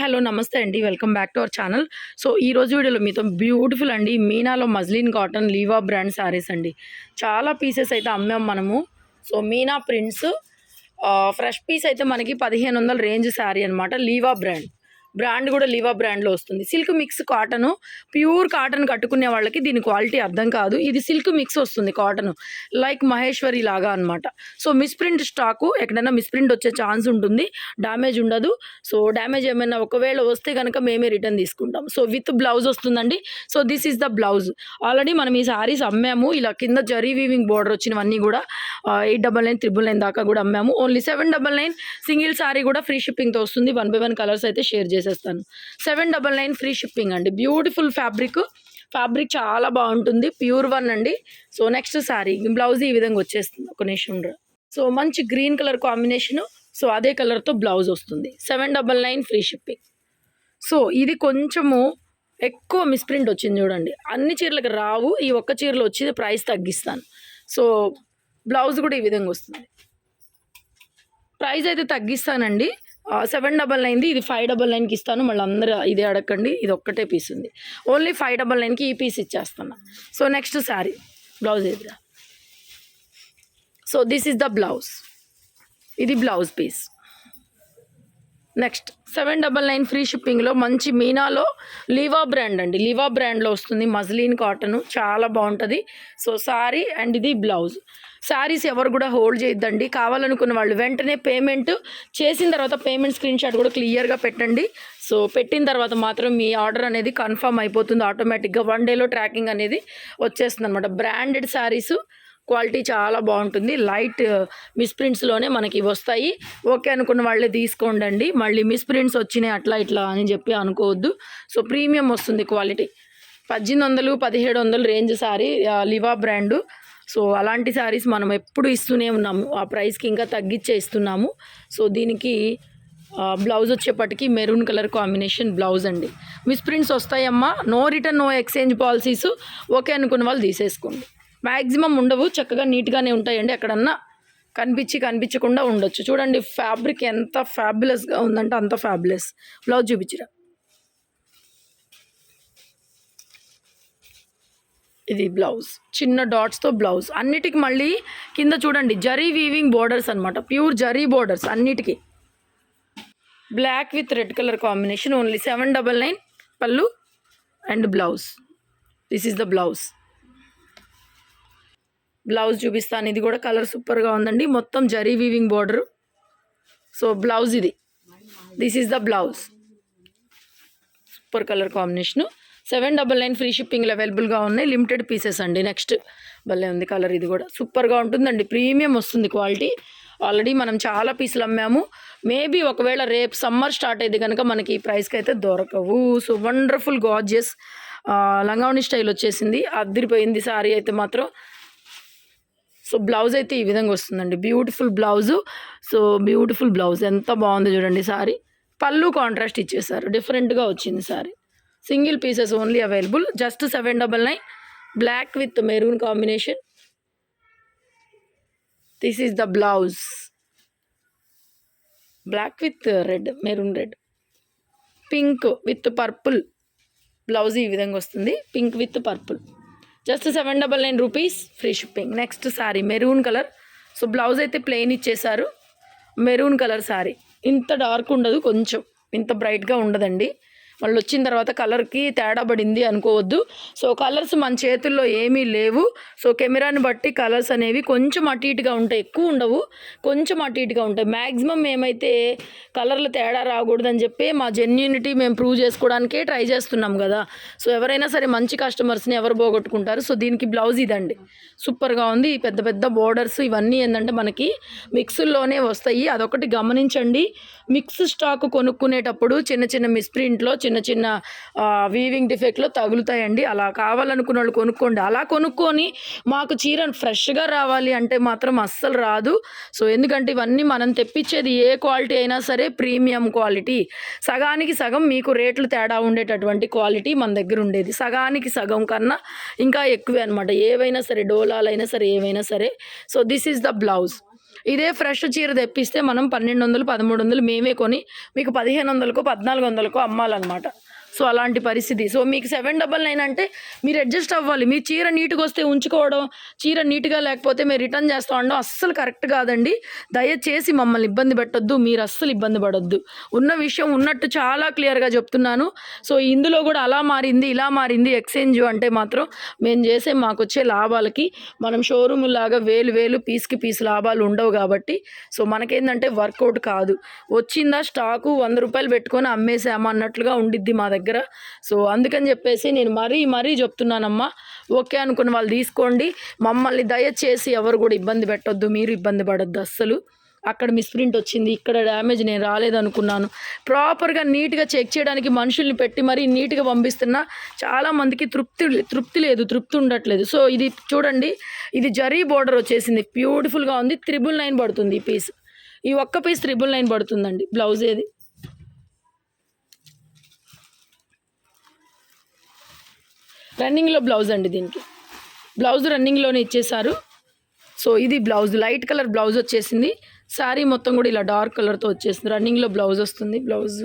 Hello నమస్తే అండి. Welcome back to our channel. So ఈరోజు వీడియోలో మీతో బ్యూటిఫుల్ అండి మీనాలో మజ్లిన్ కాటన్ లీవా బ్రాండ్ శారీస్ అండి. చాలా పీసెస్ అయితే అమ్మాం మనము. So Meena prints fresh piece అయితే మనకి 1500 రేంజ్ శారీ అనమాట. లీవా బ్రాండ్ కూడా లీవా బ్రాండ్లో వస్తుంది. Silk mix cotton, pure cotton కట్టుకునే వాళ్ళకి దీని క్వాలిటీ అర్థం కాదు. ఇది సిల్క్ మిక్స్ వస్తుంది కాటన్, లైక్ మహేశ్వరి లాగా అనమాట. సో మిస్ప్రింట్ స్టాకు ఎక్కడైనా మిస్ప్రింట్ వచ్చే ఛాన్స్ ఉంటుంది, డ్యామేజ్ ఉండదు. సో డ్యామేజ్ ఏమైనా ఒకవేళ వస్తే కనుక మేమే రిటర్న్ తీసుకుంటాం. సో విత్ బ్లౌజ్ వస్తుందండి. So this is the blouse. Already మనం ఈ శారీస్ అమ్మాము. ఇలా కింద జరీ వీవింగ్ బోర్డర్ వచ్చినవన్నీ కూడా 899, 999 దాకా కూడా అమ్మాము. ఓన్లీ 799 సింగిల్ శారీ కూడా ఫ్రీ షిప్పింగ్తో వస్తుంది. 1 by 1 కలర్స్ అయితే షేర్ చేసేస్తాను. 799 ఫ్రీ షిప్పింగ్ అండి. బ్యూటిఫుల్ ఫ్యాబ్రిక్ చాలా బాగుంటుంది, ప్యూర్ వన్ అండి. సో నెక్స్ట్ శారీ బ్లౌజ్ ఈ విధంగా వచ్చేస్తుంది. ఒక నిమిషం. సో మంచి గ్రీన్ కలర్ కాంబినేషను. సో అదే కలర్తో బ్లౌజ్ వస్తుంది. 799 ఫ్రీ షిప్పింగ్. సో ఇది కొంచెము ఎక్కువ మిస్ప్రింట్ వచ్చింది చూడండి. అన్ని చీరలకు రావు, ఈ ఒక్క చీరలో వచ్చి ప్రైస్ తగ్గిస్తాను. సో బ్లౌజ్ కూడా ఈ విధంగా వస్తుంది. ప్రైస్ అయితే తగ్గిస్తానండి. 799 ఇది 599కి ఇస్తాను. మళ్ళీ అందరూ ఇదే అడగండి, ఇది ఒక్కటే పీస్ ఉంది. ఓన్లీ 599కి ఈ పీస్ ఇచ్చేస్తాను. సో నెక్స్ట్ శారీ బ్లౌజ్ ఎదురా. So this is the blouse. ఇది బ్లౌజ్ పీస్. నెక్స్ట్ 799 ఫ్రీ షిప్పింగ్లో మంచి మీనాలో లీవా బ్రాండ్ అండి. లీవా బ్రాండ్లో వస్తుంది. మజ్లిన్ కాటను చాలా బాగుంటుంది. సో శారీ అండ్ ఇది బ్లౌజ్. శారీస్ ఎవరు కూడా హోల్డ్ చేయొద్దండి. కావాలనుకున్న వాళ్ళు వెంటనే పేమెంట్ చేసిన తర్వాత పేమెంట్ స్క్రీన్ షాట్ కూడా క్లియర్గా పెట్టండి. సో పెట్టిన తర్వాత మాత్రం మీ ఆర్డర్ అనేది కన్ఫర్మ్ అయిపోతుంది ఆటోమేటిక్గా. 1 డేలో ట్రాకింగ్ అనేది వచ్చేస్తుంది అనమాట. బ్రాండెడ్ శారీస్ క్వాలిటీ చాలా బాగుంటుంది. లైట్ మిస్ప్రింట్స్లోనే మనకి వస్తాయి. ఓకే అనుకున్న వాళ్ళే తీసుకోండి. మళ్ళీ మిస్ప్రింట్స్ వచ్చినాయి అట్లా ఇట్లా అని చెప్పి అనుకోవద్దు. సో ప్రీమియం వస్తుంది quality. 1800, 1700 range sari Liva brand. So అలాంటి శారీస్ మనం ఎప్పుడు ఇస్తూనే ఉన్నాము. ఆ ప్రైస్కి ఇంకా తగ్గించే ఇస్తున్నాము. సో దీనికి బ్లౌజ్ వచ్చేపటికి మెరూన్ కలర్ కాంబినేషన్ బ్లౌజ్ అండి. మిస్ప్రింట్స్ వస్తాయమ్మా. No return, no exchange policies. Okay అనుకున్న వాళ్ళు తీసేసుకోండి. మ్యాక్సిమం ఉండవు, చక్కగా నీట్గానే ఉంటాయండి. ఎక్కడన్నా కనిపించకుండా ఉండొచ్చు. చూడండి ఫ్యాబ్రిక్ ఎంత ఫ్యాబులస్గా ఉందంటే అంత ఫ్యాబులస్. బ్లౌజ్ చూపించరా. ఇది బ్లౌజ్, చిన్న డాట్స్తో బ్లౌజ్. అన్నిటికి మళ్ళీ కింద చూడండి జరీ వీవింగ్ బోర్డర్స్ అనమాట. ప్యూర్ జరీ బోర్డర్స్ అన్నిటికీ. Black with red colour combination. Only 799 పళ్ళు and blouse. This is the blouse. Blouse చూపిస్తాను. ఇది కూడా కలర్ సూపర్గా ఉందండి. మొత్తం zari weaving border. So blouse ఇది. This is the blouse. Super colour combination. 799 free షిప్పింగ్లో అవైలబుల్గా ఉన్నాయి. లిమిటెడ్ పీసెస్ అండి. నెక్స్ట్ భలే ఉంది కలర్. ఇది కూడా సూపర్గా ఉంటుందండి. ప్రీమియం వస్తుంది క్వాలిటీ. ఆల్రెడీ మనం చాలా పీసులు అమ్మాము. మేబీ ఒకవేళ రేపు సమ్మర్ స్టార్ట్ అయితే కనుక మనకి ఈ ప్రైస్కి అయితే దొరకవు. సో వండర్ఫుల్ గార్జియస్ లంగావణి స్టైల్ వచ్చేసింది. అదిరిపోయింది శారీ అయితే మాత్రం. సో బ్లౌజ్ అయితే ఈ విధంగా వస్తుందండి. Beautiful blouse. So beautiful blouse ఎంత బాగుందో చూడండి. శారీ పళ్ళు కాంట్రాస్ట్ ఇచ్చేసారు. డిఫరెంట్గా వచ్చింది sari. Single pieces only available. Just 799. Black with maroon combination. This is the blouse. Black with red, maroon red. Pink with purple blouse ఈ విధంగా వస్తుంది. Pink with purple. Just 799 rupees free shipping. Next sari maroon colour. So blouse అయితే plain ఇచ్చేసారు. Maroon colour sari. ఇంత dark ఉండదు, కొంచెం ఇంత బ్రైట్గా ఉండదండి. మళ్ళీ వచ్చిన తర్వాత కలర్కి తేడా పడింది అనుకోవద్దు. సో కలర్స్ మన చేతుల్లో ఏమీ లేవు. సో కెమెరాని బట్టి కలర్స్ అనేవి కొంచెం అటు ఇటుగా ఉంటాయి, ఎక్కువ ఉండవు, కొంచెం అటు ఇటుగా ఉంటాయి. మ్యాక్సిమం మేమైతే కలర్లు తేడా రాకూడదని చెప్పి మా జెన్యూనిటీ మేము ప్రూవ్ చేసుకోవడానికే ట్రై చేస్తున్నాం కదా. సో ఎవరైనా సరే మంచి కస్టమర్స్ని ఎవరు పోగొట్టుకుంటారు. సో దీనికి బ్లౌజ్ ఇదండి. సూపర్గా ఉంది. పెద్ద పెద్ద బోర్డర్స్ ఇవన్నీ ఏంటంటే మనకి మిక్స్లోనే వస్తాయి. అదొకటి గమనించండి. మిక్స్ స్టాక్ కొనుక్కునేటప్పుడు చిన్న చిన్న మిస్ప్రింట్లో చిన్న వీవింగ్ డిఫెక్ట్లో తగులుతాయండి. అలా కావాలనుకున్న వాళ్ళు కొనుక్కోండి. అలా కొనుక్కొని మాకు చీర ఫ్రెష్గా రావాలి అంటే మాత్రం అస్సలు రాదు. సో ఎందుకంటే ఇవన్నీ మనం తెప్పించేది ఏ క్వాలిటీ అయినా సరే ప్రీమియం క్వాలిటీ. సగానికి సగం మీకు రేట్లు తేడా ఉండేటటువంటి క్వాలిటీ మన దగ్గర ఉండేది. సగానికి సగం కన్నా ఇంకా ఎక్కువే అనమాట. ఏవైనా సరే, డోలాలైనా సరే, ఏవైనా సరే. So this is the blouse. ఇదే ఫ్రెష్ చీర తెప్పిస్తే మనం 1200, 1300 మేమే కొని మీకు 1500కో 1400కో అమ్మాలన్నమాట. సో అలాంటి పరిస్థితి. సో మీకు 799 అంటే మీరు అడ్జస్ట్ అవ్వాలి. మీ చీర నీట్గా వస్తే ఉంచుకోవడం, చీర నీట్గా లేకపోతే మీరు రిటర్న్ చేస్తూ ఉండడం అస్సలు కరెక్ట్ కాదండి. దయచేసి మమ్మల్ని ఇబ్బంది పెట్టొద్దు, మీరు అస్సలు ఇబ్బంది పడొద్దు. ఉన్న విషయం ఉన్నట్టు చాలా క్లియర్గా చెప్తున్నాను. సో ఇందులో కూడా అలా మారింది, ఇలా మారింది ఎక్స్చేంజ్ అంటే మాత్రం మేము చేసే మాకు వచ్చే లాభాలకి మనం షోరూమ్ లాగా వేలు పీస్కి పీస్ లాభాలు ఉండవు కాబట్టి సో మనకేంటంటే వర్కౌట్ కాదు. వచ్చిందా స్టాకు 100 రూపాయలు పెట్టుకొని అమ్మేసామా అన్నట్లుగా ఉండిద్ది మా దగ్గర. సో అందుకని చెప్పేసి నేను మరీ చెప్తున్నానమ్మా. ఓకే అనుకున్న వాళ్ళు తీసుకోండి. మమ్మల్ని దయచేసి ఎవరు కూడా ఇబ్బంది పెట్టొద్దు, మీరు ఇబ్బంది పడొద్దు అస్సలు. అక్కడ మిస్ప్రింట్ వచ్చింది, ఇక్కడ డ్యామేజ్, నేను రాలేదనుకున్నాను. ప్రాపర్గా నీట్గా చెక్ చేయడానికి మనుషుల్ని పెట్టి మరీ నీట్గా పంపిస్తున్నా చాలామందికి తృప్తి ఉండట్లేదు. సో ఇది చూడండి, ఇది జరీ బోర్డర్ వచ్చేసింది, బ్యూటిఫుల్గా ఉంది. 999 పడుతుంది ఈ పీస్. ఈ ఒక్క పీస్ 999 పడుతుందండి. బ్లౌజ్ ఏది రన్నింగ్లో బ్లౌజ్ అండి, దీనికి బ్లౌజ్ రన్నింగ్లోనే ఇచ్చేసారు. సో ఇది బ్లౌజ్, లైట్ కలర్ బ్లౌజ్ వచ్చేసింది. శారీ మొత్తం కూడా ఇలా డార్క్ కలర్తో వచ్చేసింది. రన్నింగ్లో బ్లౌజ్ వస్తుంది. బ్లౌజ్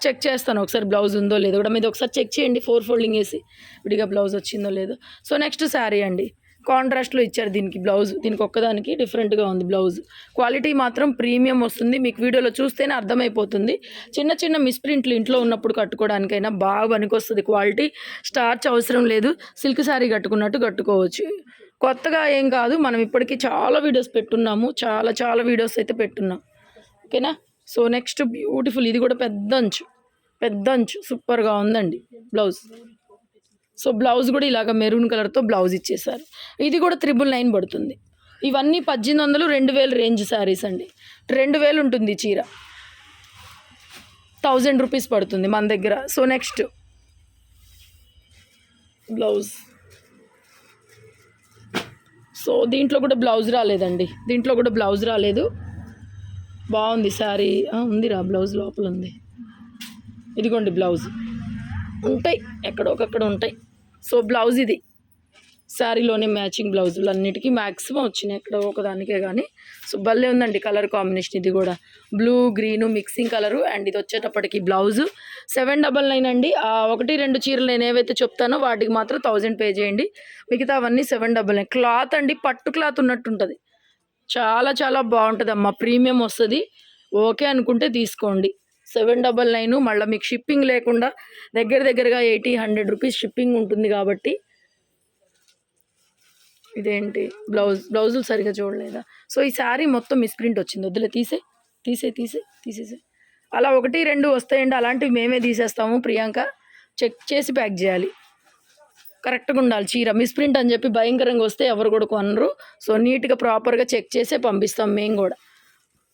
చెక్ చేస్తాను ఒకసారి, బ్లౌజ్ ఉందో లేదో కూడా మీద ఒకసారి చెక్ చేయండి. 4 ఫోల్డింగ్ వేసి విడిగా బ్లౌజ్ వచ్చిందో లేదో. సో నెక్స్ట్ శారీ అండి, కాంట్రాస్ట్లో ఇచ్చారు దీనికి బ్లౌజ్. దీనికి ఒక్కదానికి డిఫరెంట్గా ఉంది బ్లౌజ్. క్వాలిటీ మాత్రం ప్రీమియం వస్తుంది, మీకు వీడియోలో చూస్తేనే అర్థమైపోతుంది. చిన్న మిస్ప్రింట్లు ఇంట్లో ఉన్నప్పుడు కట్టుకోవడానికైనా బాగా పనికొస్తుంది. క్వాలిటీ స్టార్చ్ అవసరం లేదు, సిల్క్ శారీ కట్టుకున్నట్టు కట్టుకోవచ్చు. కొత్తగా ఏం కాదు, మనం ఇప్పటికీ చాలా వీడియోస్ పెట్టున్నాము, చాలా వీడియోస్ అయితే పెట్టున్నాం. ఓకేనా. సో నెక్స్ట్ బ్యూటిఫుల్, ఇది కూడా పెద్ద అంచు సూపర్గా ఉందండి బ్లౌజ్. సో బ్లౌజ్ కూడా ఇలాగ మెరూన్ కలర్తో బ్లౌజ్ ఇచ్చేసారు. ఇది కూడా 999 పడుతుంది. ఇవన్నీ 1800, 2000 రేంజ్ శారీస్ అండి. 2000 ఉంటుంది చీర, 1000 రూపీస్ పడుతుంది మన దగ్గర. So next blouse. సో దీంట్లో కూడా బ్లౌజ్ రాలేదండి, బాగుంది శారీ. ఉందిరా బ్లౌజ్, లోపల ఉంది. ఇదిగోండి బ్లౌజ్, ఉంటాయి ఎక్కడొకక్కడ ఉంటాయి. సో బ్లౌజ్ ఇది శారీలోనే మ్యాచింగ్ బ్లౌజులు అన్నిటికీ మ్యాక్సిమం వచ్చినాయి, ఎక్కడ ఒకదానికే కానీ. సో భలే ఉందండి కలర్ కాంబినేషన్. ఇది కూడా blue green mixing colour. And ఇది వచ్చేటప్పటికి బ్లౌజు 799 అండి. 1-2 చీరలు నేను ఏవైతే చెప్తానో వాటికి మాత్రం 1000 పే చేయండి, మిగతా అవన్నీ 799. క్లాత్ అండి పట్టు క్లాత్ ఉన్నట్టు ఉంటుంది, చాలా బాగుంటుంది అమ్మ, ప్రీమియం వస్తుంది. ఓకే అనుకుంటే తీసుకోండి. 799, మళ్ళీ మీకు షిప్పింగ్ లేకుండా దగ్గరగా 80-100 రూపీస్ షిప్పింగ్ ఉంటుంది కాబట్టి. ఇదేంటి బ్లౌజులు సరిగా చూడలేదా. సో ఈ శారీ మొత్తం మిస్ప్రింట్ వచ్చింది, వద్దులే తీసేసే. అలా 1-2 వస్తాయండి, అలాంటివి మేమే తీసేస్తాము. ప్రియాంక చెక్ చేసి ప్యాక్ చేయాలి, కరెక్ట్గా ఉండాలి చీర. మిస్ప్రింట్ అని చెప్పి భయంకరంగా వస్తే ఎవరు కూడా కొనరు. సో నీట్గా ప్రాపర్గా చెక్ చేసే పంపిస్తాం మేము కూడా.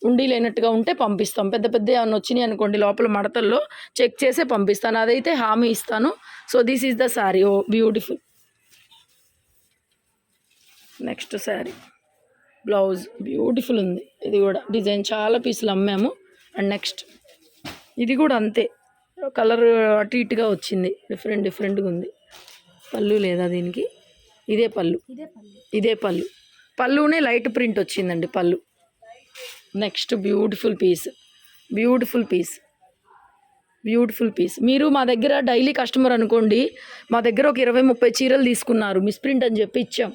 ఉండి లేనట్టుగా ఉంటే పంపిస్తాం. పెద్ద ఏమైనా వచ్చినాయి అనుకోండి లోపల మడతల్లో చెక్ చేసే పంపిస్తాను, అదైతే హామీ ఇస్తాను. So this is the sari. Oh beautiful. Next sari blouse beautiful ఉంది, ఇది కూడా డిజైన్ చాలా పీసులు అమ్మాము. అండ్ నెక్స్ట్ ఇది కూడా అంతే, కలర్ అటు ఇటుగా వచ్చింది, డిఫరెంట్గా ఉంది. పళ్ళు లేదా దీనికి, ఇదే పళ్ళునే లైట్ ప్రింట్ వచ్చిందండి పళ్ళు. Next beautiful piece. మీరు మా దగ్గర డైలీ కస్టమర్ అనుకోండి, మా దగ్గర ఒక 20-30 చీరలు తీసుకున్నారు, మిస్ప్రింట్ అని చెప్పి ఇచ్చాం.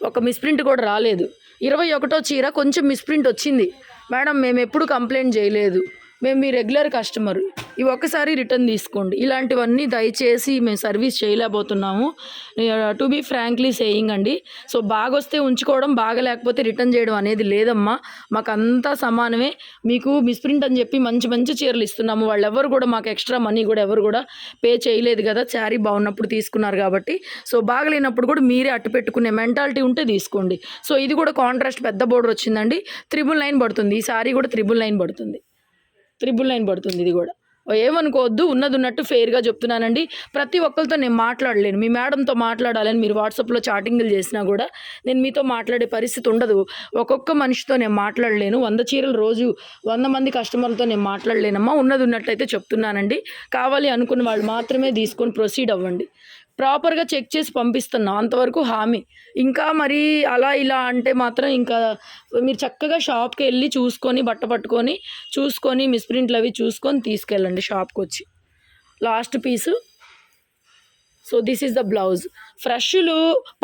ఒక మిస్ప్రింట్ కూడా రాలేదు. 21వ చీర కొంచెం మిస్ప్రింట్ వచ్చింది, మేడం మేము ఎప్పుడు కంప్లైంట్ చేయలేదు, మేము మీ రెగ్యులర్ కస్టమర్, ఇవి ఒక్కసారి రిటర్న్ తీసుకోండి. ఇలాంటివన్నీ దయచేసి మేము సర్వీస్ చేయలేకపోతున్నాము, టు బీ ఫ్రాంక్లీ సేయింగ్ అండి. సో బాగా వస్తే ఉంచుకోవడం, బాగా లేకపోతే రిటర్న్ చేయడం అనేది లేదమ్మా, మాకు అంతా సమానమే. మీకు మిస్ప్రింట్ అని చెప్పి మంచి చీరలు ఇస్తున్నాము, వాళ్ళు ఎవరు కూడా మాకు ఎక్స్ట్రా మనీ కూడా ఎవరు కూడా పే చేయలేదు కదా, శారీ బాగున్నప్పుడు తీసుకున్నారు కాబట్టి. సో బాగలేనప్పుడు కూడా మీరే అట్టు పెట్టుకునే మెంటాలిటీ ఉంటే తీసుకోండి. సో ఇది కూడా కాంట్రాస్ట్ పెద్ద బోర్డర్ వచ్చిందండి, 999 పడుతుంది. ఈ శారీ కూడా 999 పడుతుంది. ఇది కూడా ఏమనుకోవద్దు, ఉన్నది ఉన్నట్టు ఫెయిర్గా చెప్తున్నానండి. ప్రతి ఒక్కరితో నేను మాట్లాడలేను, మీ మేడంతో మాట్లాడాలని మీరు వాట్సాప్లో చాటింగ్లు చేసినా కూడా నేను మీతో మాట్లాడే పరిస్థితి ఉండదు. ఒక్కొక్క మనిషితో నేను మాట్లాడలేను, 100 చీరలు రోజు 100 మంది కస్టమర్లతో నేను మాట్లాడలేనమ్మా. ఉన్నది ఉన్నట్టయితే చెప్తున్నానండి. కావాలి అనుకున్న వాళ్ళు మాత్రమే తీసుకొని ప్రొసీడ్ అవ్వండి. ప్రాపర్గా చెక్ చేసి పంపిస్తున్నాం, అంతవరకు హామీ. ఇంకా మరి అలా ఇలా అంటే మాత్రం ఇంకా మీరు చక్కగా షాప్కి వెళ్ళి చూసుకొని బట్ట పట్టుకొని చూసుకొని మిస్ప్రింట్లు అవి చూసుకొని తీసుకెళ్ళండి షాప్కి వచ్చి. Last piece. So this is the blouse. ఫ్రెష్లు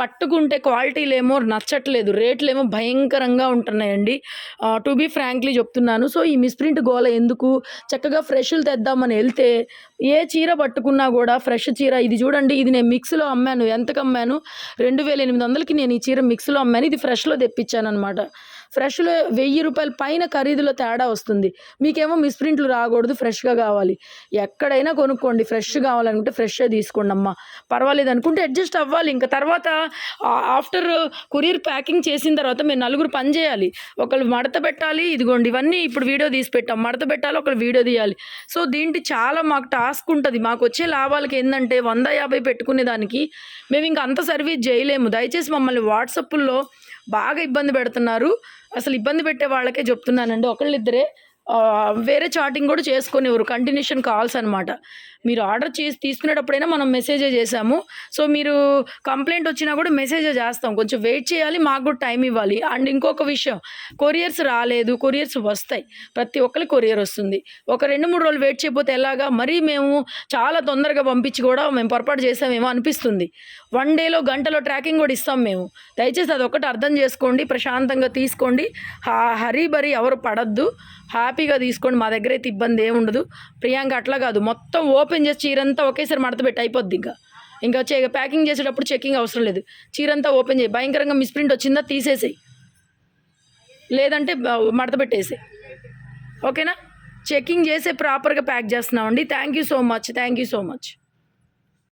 పట్టుకుంటే క్వాలిటీలేమో నచ్చట్లేదు, రేట్లేమో భయంకరంగా ఉంటున్నాయండి. టు బీ ఫ్రాంక్లీ చెప్తున్నాను. సో ఈ మిస్ప్రింట్ గోల ఎందుకు, చక్కగా ఫ్రెష్లు తెద్దామని వెళ్తే ఏ చీర పట్టుకున్నా కూడా ఫ్రెష్ చీర. ఇది చూడండి, ఇది నేను మిక్స్లో అమ్మాను. ఎంతకు అమ్మాను? 2800కి నేను ఈ చీర మిక్స్లో అమ్మాను. ఇది ఫ్రెష్లో తెప్పించాను అనమాట. ఫ్రెష్లో 1000 రూపాయల పైన ఖరీదులో తేడా వస్తుంది. మీకేమో మిస్ప్రింట్లు రాకూడదు, ఫ్రెష్గా కావాలి. ఎక్కడైనా కొనుక్కోండి, ఫ్రెష్ కావాలనుకుంటే ఫ్రెష్గా తీసుకోండి అమ్మా, పర్వాలేదు అనుకుంటే అడ్జస్ట్ అవ్వాలి. ఇంకా తర్వాత ఆఫ్టర్ కొరియర్ ప్యాకింగ్ చేసిన తర్వాత మీరు నలుగురు పని చేయాలి. ఒకళ్ళు మడత పెట్టాలి, ఇదిగోండి ఇవన్నీ ఇప్పుడు వీడియో తీసి పెట్టాం, మడత పెట్టాలి, ఒకళ్ళు వీడియో తీయాలి. సో దీంట్లో చాలా మాకు టాస్క్ ఉంటుంది. మాకు వచ్చే లాభాలకి ఏంటంటే 150 పెట్టుకునే దానికి మేము ఇంకా అంత సర్వీస్ చేయలేము. దయచేసి మమ్మల్ని వాట్సాప్లో బాగా ఇబ్బంది పెడుతున్నారు. అసలు ఇబ్బంది పెట్టే వాళ్ళకే చెప్తున్నానండి, ఒకళ్ళిద్దరే. వేరే చాటింగ్ కూడా చేసుకునేవారు, కంటిన్యూషన్ కాల్స్ అనమాట. మీరు ఆర్డర్ చేసి తీసుకునేటప్పుడైనా మనం మెసేజే చేసాము. సో మీరు కంప్లైంట్ వచ్చినా కూడా మెసేజే చేస్తాం, కొంచెం వెయిట్ చేయాలి, మాకు కూడా టైం ఇవ్వాలి. అండ్ ఇంకొక విషయం, కొరియర్స్ రాలేదు, కొరియర్స్ వస్తాయి, ప్రతి ఒక్కరికి కొరియర్ వస్తుంది. ఒక 2-3 రోజులు వెయిట్ చేయకపోతే ఎలాగా? మరీ మేము చాలా తొందరగా పంపించి కూడా మేము పొరపాటు చేసామేమో అనిపిస్తుంది. 1 డేలో గంటలో ట్రాకింగ్ కూడా ఇస్తాం మేము. దయచేసి అదొకటి అర్థం చేసుకోండి, ప్రశాంతంగా తీసుకోండి, హరీ బరీ ఎవరు పడద్దు, హ్యాపీగా తీసుకోండి. మా దగ్గర అయితే ఇబ్బంది ఏమి ఉండదు. ప్రియాంక అట్లా కాదు, మొత్తం ఓపెన్ చేసి చీరంతా ఒకేసారి మడత పెట్టి అయిపోద్ది. ఇంకా ప్యాకింగ్ చేసేటప్పుడు చెక్కింగ్ అవసరం లేదు. చీరంతా ఓపెన్ చేయి, భయంకరంగా మిస్ప్రింట్ వచ్చిందా తీసేసేయి, లేదంటే మడత పెట్టేసి. ఓకేనా? చెక్కింగ్ చేసే ప్రాపర్గా ప్యాక్ చేస్తున్నామండి. Thank you so much.